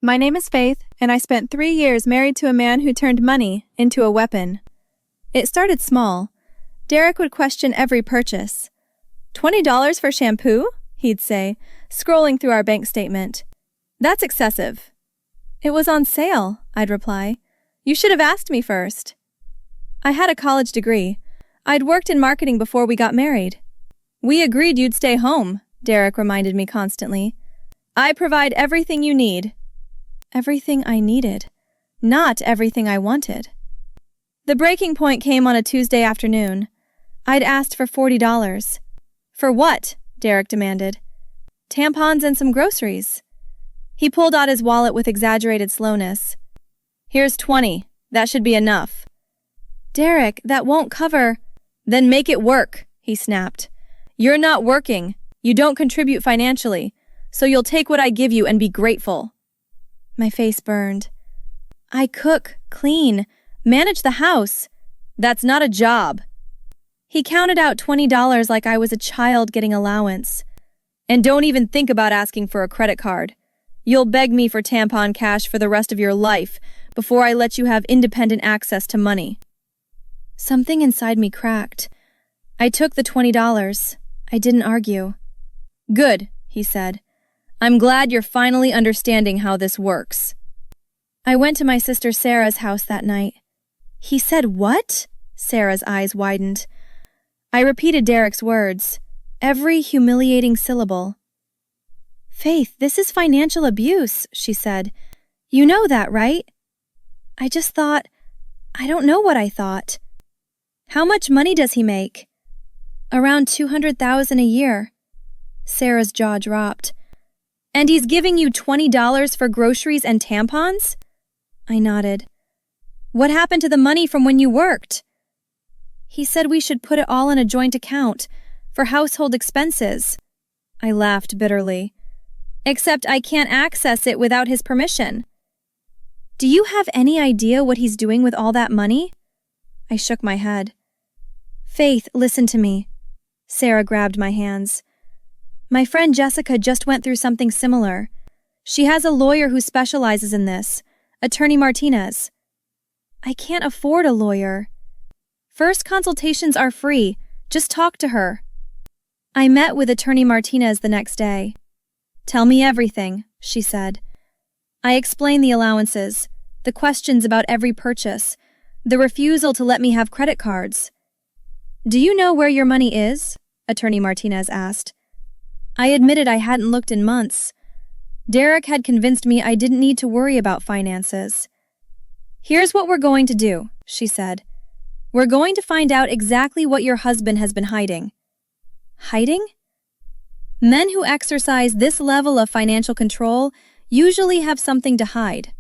My name is Faith, and I spent 3 years married to a man who turned money into a weapon. It started small. Derek would question every purchase. $20 for shampoo? He'd say, scrolling through our bank statement. That's excessive. It was on sale, I'd reply. You should have asked me first. I had a college degree. I'd worked in marketing before we got married. We agreed you'd stay home, Derek reminded me constantly. I provide everything you need. Everything I needed, not everything I wanted. The breaking point came on a Tuesday afternoon. I'd asked for $40. For what? Derek demanded. Tampons and some groceries. He pulled out his wallet with exaggerated slowness. Here's 20. That should be enough. Derek, that won't cover. Then make it work, he snapped. You're not working. You don't contribute financially, so you'll take what I give you and be grateful. My face burned. I cook, clean, manage the house. That's not a job. He counted out $20 like I was a child getting allowance. And don't even think about asking for a credit card. You'll beg me for tampon cash for the rest of your life before I let you have independent access to money. Something inside me cracked. I took the $20. I didn't argue. Good, he said. I'm glad you're finally understanding how this works. I went to my sister Sarah's house that night. He said what? Sarah's eyes widened. I repeated Derek's words, every humiliating syllable. Faith, this is financial abuse, she said. You know that, right? I just thought, I don't know what I thought. How much money does he make? Around $200,000 a year. Sarah's jaw dropped. And he's giving you $20 for groceries and tampons? I nodded. What happened to the money from when you worked? He said we should put it all in a joint account for household expenses. I laughed bitterly. Except I can't access it without his permission. Do you have any idea what he's doing with all that money? I shook my head. Faith, listen to me. Sarah grabbed my hands. My friend Jessica just went through something similar. She has a lawyer who specializes in this, Attorney Martinez. I can't afford a lawyer. First consultations are free. Just talk to her. I met with Attorney Martinez the next day. Tell me everything, she said. I explained the allowances, the questions about every purchase, the refusal to let me have credit cards. Do you know where your money is? Attorney Martinez asked. I admitted I hadn't looked in months. Derek had convinced me I didn't need to worry about finances. Here's what we're going to do, she said. We're going to find out exactly what your husband has been hiding. Hiding? Men who exercise this level of financial control usually have something to hide.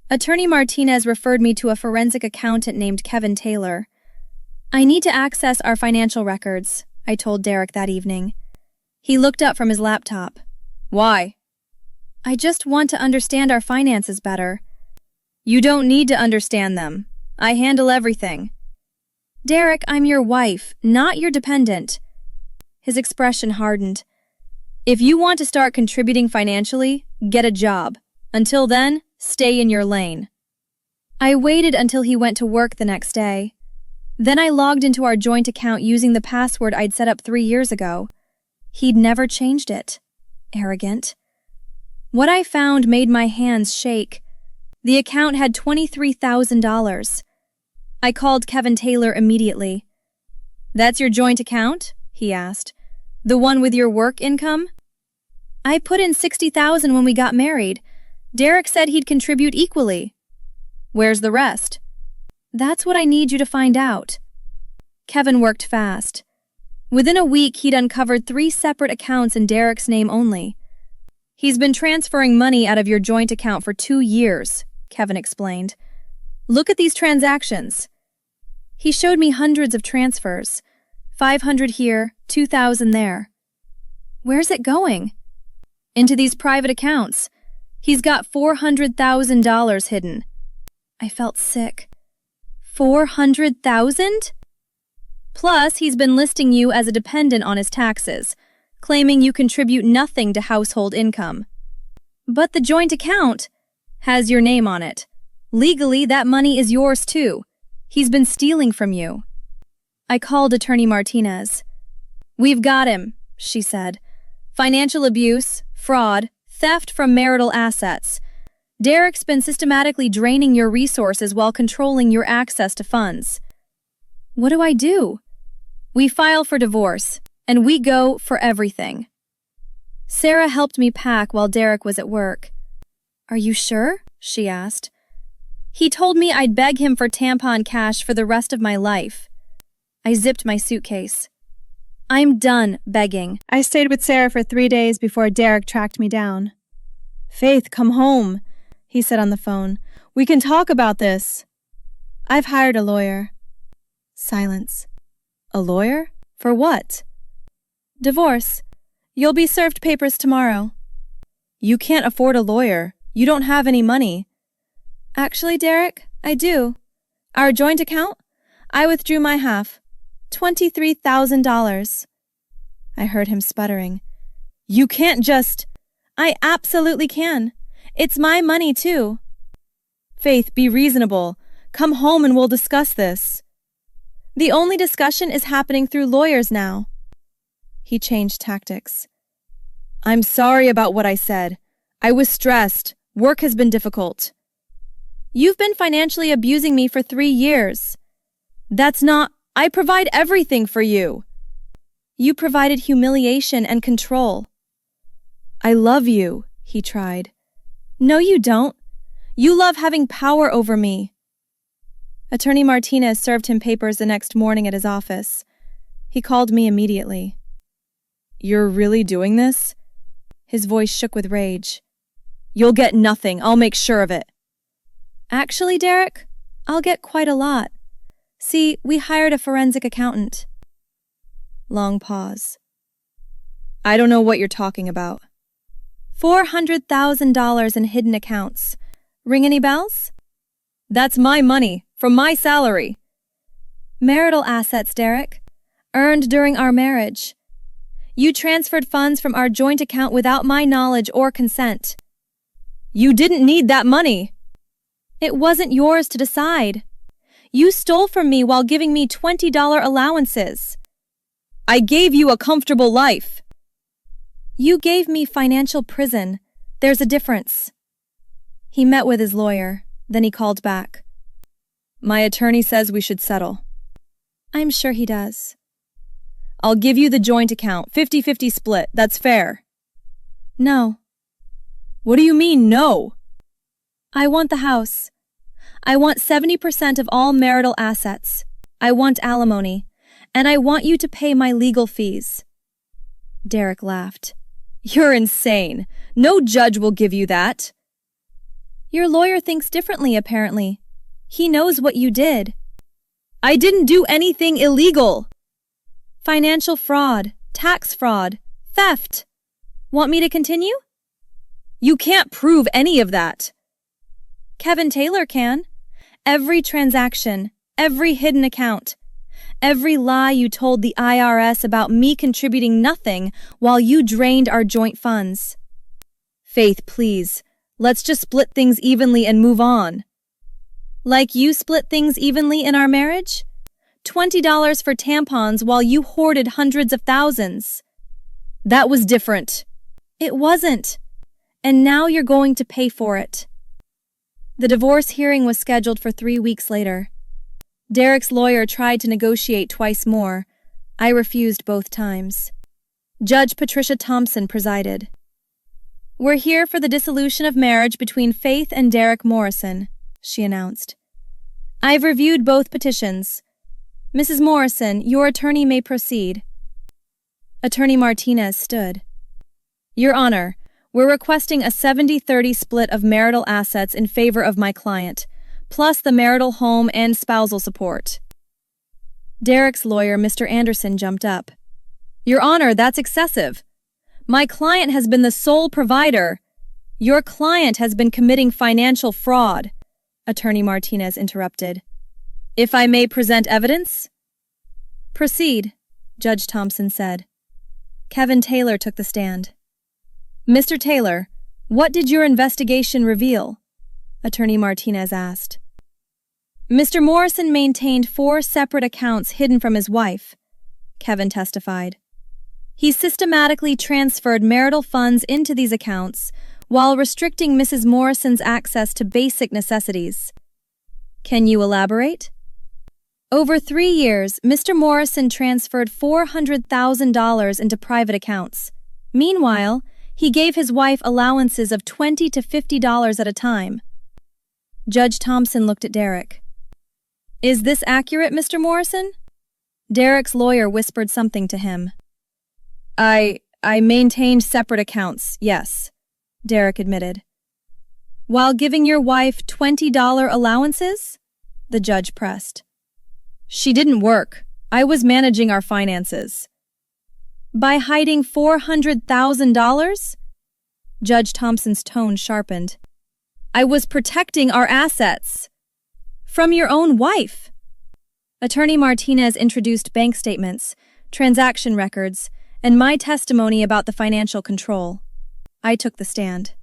Attorney Martinez referred me to a forensic accountant named Kevin Taylor. I need to access our financial records, I told Derek that evening. He looked up from his laptop. Why? I just want to understand our finances better. You don't need to understand them. I handle everything. Derek, I'm your wife, not your dependent. His expression hardened. If you want to start contributing financially, get a job. Until then, stay in your lane. I waited until he went to work the next day. Then I logged into our joint account using the password I'd set up 3 years ago. He'd never changed it. Arrogant. What I found made my hands shake. The account had $23,000. I called Kevin Taylor immediately. That's your joint account? He asked. The one with your work income? I put in $60,000 when we got married. Derek said he'd contribute equally. Where's the rest? That's what I need you to find out. Kevin worked fast. Within a week, he'd uncovered 3 separate accounts in Derek's name only. He's been transferring money out of your joint account for 2 years, Kevin explained. Look at these transactions. He showed me hundreds of transfers. 500 here, 2,000 there. Where's it going? Into these private accounts. He's got $400,000 hidden. I felt sick. 400,000? Plus, he's been listing you as a dependent on his taxes, claiming you contribute nothing to household income. But the joint account, has your name on it. Legally, that money is yours too. He's been stealing from you. I called Attorney Martinez. We've got him, she said. Financial abuse, fraud, theft from marital assets. Derek's been systematically draining your resources while controlling your access to funds. What do I do? We file for divorce, and we go for everything. Sarah helped me pack while Derek was at work. Are you sure? She asked. He told me I'd beg him for tampon cash for the rest of my life. I zipped my suitcase. I'm done begging. I stayed with Sarah for 3 days before Derek tracked me down. Faith, come home, he said on the phone. We can talk about this. I've hired a lawyer. Silence. A lawyer? For what? Divorce. You'll be served papers tomorrow. You can't afford a lawyer. You don't have any money. Actually, Derek, I do. Our joint account? I withdrew my half. $23,000. I heard him sputtering. You can't just... I absolutely can. It's my money, too. Faith, be reasonable. Come home and we'll discuss this. The only discussion is happening through lawyers now. He changed tactics. I'm sorry about what I said. I was stressed. Work has been difficult. You've been financially abusing me for 3 years. That's not... I provide everything for you. You provided humiliation and control. I love you, he tried. No, you don't. You love having power over me. Attorney Martinez served him papers the next morning at his office. He called me immediately. You're really doing this? His voice shook with rage. You'll get nothing. I'll make sure of it. Actually, Derek, I'll get quite a lot. See, we hired a forensic accountant. Long pause. I don't know what you're talking about. $400,000 in hidden accounts. Ring any bells? That's my money, from my salary. Marital assets, Derek. Earned during our marriage. You transferred funds from our joint account without my knowledge or consent. You didn't need that money. It wasn't yours to decide. You stole from me while giving me $20 allowances. I gave you a comfortable life. You gave me financial prison. There's a difference. He met with his lawyer. Then he called back. My attorney says we should settle. I'm sure he does. I'll give you the joint account, 50-50 split. That's fair. No. What do you mean, no? I want the house. I want 70% of all marital assets. I want alimony. And I want you to pay my legal fees. Derek laughed. You're insane. No judge will give you that. Your lawyer thinks differently, apparently. He knows what you did. I didn't do anything illegal. Financial fraud, tax fraud, theft. Want me to continue? You can't prove any of that. Kevin Taylor can. Every transaction, every hidden account, every lie you told the IRS about me contributing nothing while you drained our joint funds. Faith, please, let's just split things evenly and move on. Like you split things evenly in our marriage? $20 for tampons while you hoarded hundreds of thousands. That was different. It wasn't. And now you're going to pay for it. The divorce hearing was scheduled for 3 weeks later. Derek's lawyer tried to negotiate twice more. I refused both times. Judge Patricia Thompson presided. We're here for the dissolution of marriage between Faith and Derek Morrison, she announced. I've reviewed both petitions. Mrs. Morrison, your attorney may proceed. Attorney Martinez stood. Your Honor, we're requesting a 70-30 split of marital assets in favor of my client, plus the marital home and spousal support. Derek's lawyer, Mr. Anderson, jumped up. Your Honor, that's excessive. My client has been the sole provider. Your client has been committing financial fraud, Attorney Martinez interrupted. If I may present evidence? Proceed, Judge Thompson said. Kevin Taylor took the stand. Mr. Taylor, what did your investigation reveal? Attorney Martinez asked. Mr. Morrison maintained 4 separate accounts hidden from his wife, Kevin testified. He systematically transferred marital funds into these accounts while restricting Mrs. Morrison's access to basic necessities. Can you elaborate? Over 3 years, Mr. Morrison transferred $400,000 into private accounts. Meanwhile, he gave his wife allowances of $20 to $50 at a time. Judge Thompson looked at Derek. Is this accurate, Mr. Morrison? Derek's lawyer whispered something to him. I maintained separate accounts, yes, Derek admitted. While giving your wife $20 allowances? The judge pressed. She didn't work. I was managing our finances. By hiding $400,000? Judge Thompson's tone sharpened. I was protecting our assets. From your own wife. Attorney Martinez introduced bank statements, transaction records, and my testimony about the financial control. I took the stand.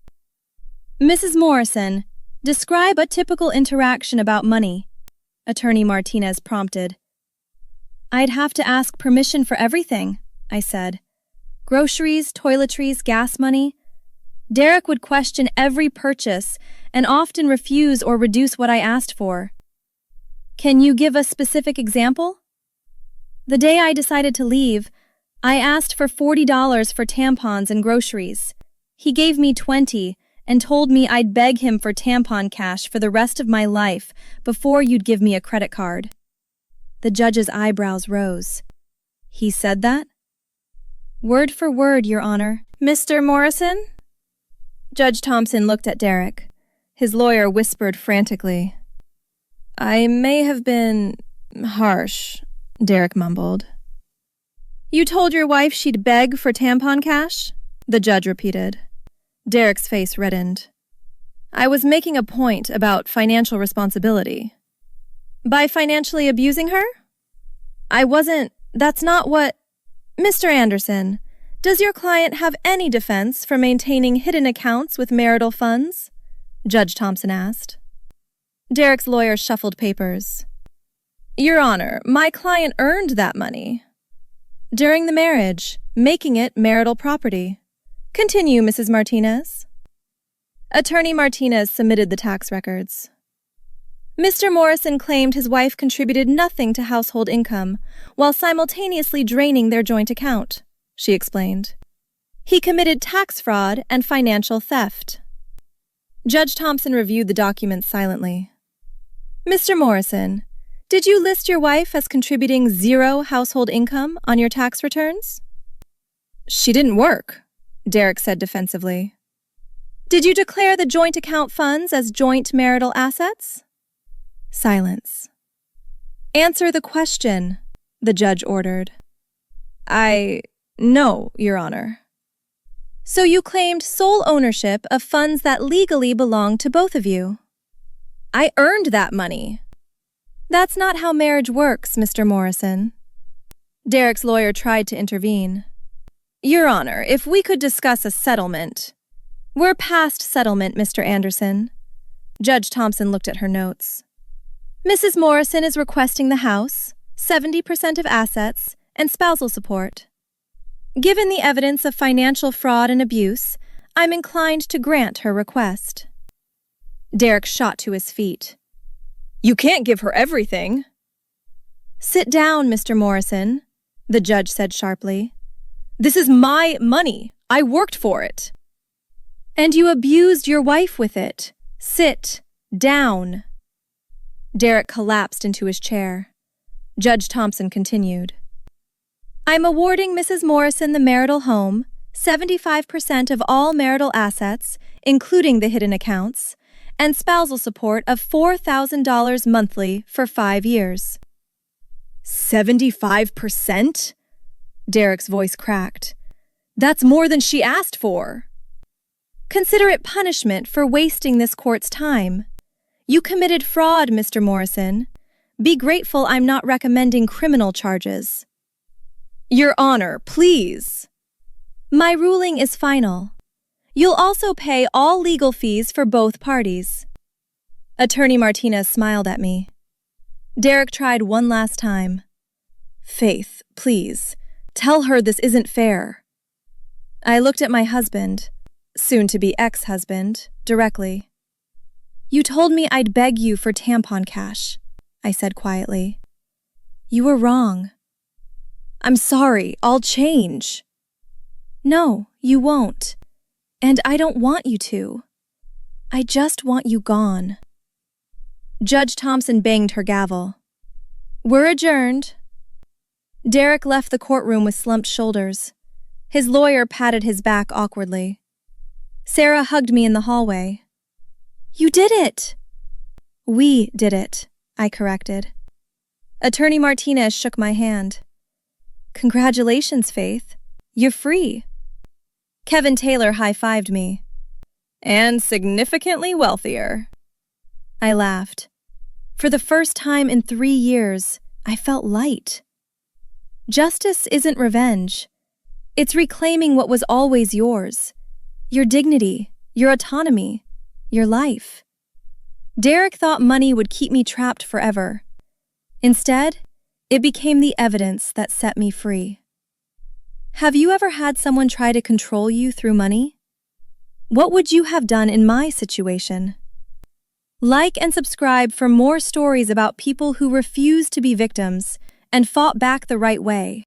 Mrs. Morrison, describe a typical interaction about money, Attorney Martinez prompted. I'd have to ask permission for everything, I said. Groceries, toiletries, gas money. Derek would question every purchase and often refuse or reduce what I asked for. Can you give a specific example? The day I decided to leave, I asked for $40 for tampons and groceries. He gave me $20 and told me I'd beg him for tampon cash for the rest of my life before you'd give me a credit card. The judge's eyebrows rose. He said that? Word for word, Your Honor. Mr. Morrison? Judge Thompson looked at Derek. His lawyer whispered frantically. I may have been harsh, Derek mumbled. You told your wife she'd beg for tampon cash? The judge repeated. Derek's face reddened. I was making a point about financial responsibility. By financially abusing her? I wasn't. That's not what... Mr. Anderson, does your client have any defense for maintaining hidden accounts with marital funds? Judge Thompson asked. Derek's lawyer shuffled papers. Your Honor, my client earned that money during the marriage, making it marital property. Continue, Mrs. Martinez. Attorney Martinez submitted the tax records. Mr. Morrison claimed his wife contributed nothing to household income while simultaneously draining their joint account, she explained. He committed tax fraud and financial theft. Judge Thompson reviewed the documents silently. Mr. Morrison, did you list your wife as contributing 0 household income on your tax returns? She didn't work, Derek said defensively. Did you declare the joint account funds as joint marital assets? Silence. Answer the question, the judge ordered. No, Your Honor. So you claimed sole ownership of funds that legally belonged to both of you. I earned that money. That's not how marriage works, Mr. Morrison. Derek's lawyer tried to intervene. Your Honor, if we could discuss a settlement. We're past settlement, Mr. Anderson. Judge Thompson looked at her notes. Mrs. Morrison is requesting the house, 70% of assets, and spousal support. Given the evidence of financial fraud and abuse, I'm inclined to grant her request. Derek shot to his feet. You can't give her everything. Sit down, Mr. Morrison, the judge said sharply. This is my money. I worked for it. And you abused your wife with it. Sit down. Derek collapsed into his chair. Judge Thompson continued. I'm awarding Mrs. Morrison the marital home, 75% of all marital assets, including the hidden accounts, and spousal support of $4,000 monthly for 5 years. 75%? Derek's voice cracked. That's more than she asked for. Consider it punishment for wasting this court's time. You committed fraud, Mr. Morrison. Be grateful I'm not recommending criminal charges. Your Honor, please. My ruling is final. You'll also pay all legal fees for both parties. Attorney Martinez smiled at me. Derek tried one last time. Faith, please, tell her this isn't fair. I looked at my husband, soon-to-be ex-husband, directly. You told me I'd beg you for tampon cash, I said quietly. You were wrong. I'm sorry, I'll change. No, you won't. And I don't want you to. I just want you gone. Judge Thompson banged her gavel. We're adjourned. Derek left the courtroom with slumped shoulders. His lawyer patted his back awkwardly. Sarah hugged me in the hallway. You did it! We did it, I corrected. Attorney Martinez shook my hand. Congratulations, Faith. You're free. Kevin Taylor high-fived me. And significantly wealthier. I laughed. For the first time in 3 years, I felt light. Justice isn't revenge. It's reclaiming what was always yours. Your dignity, your autonomy, your life. Derek thought money would keep me trapped forever. Instead, it became the evidence that set me free. Have you ever had someone try to control you through money? What would you have done in my situation? Like and subscribe for more stories about people who refused to be victims and fought back the right way.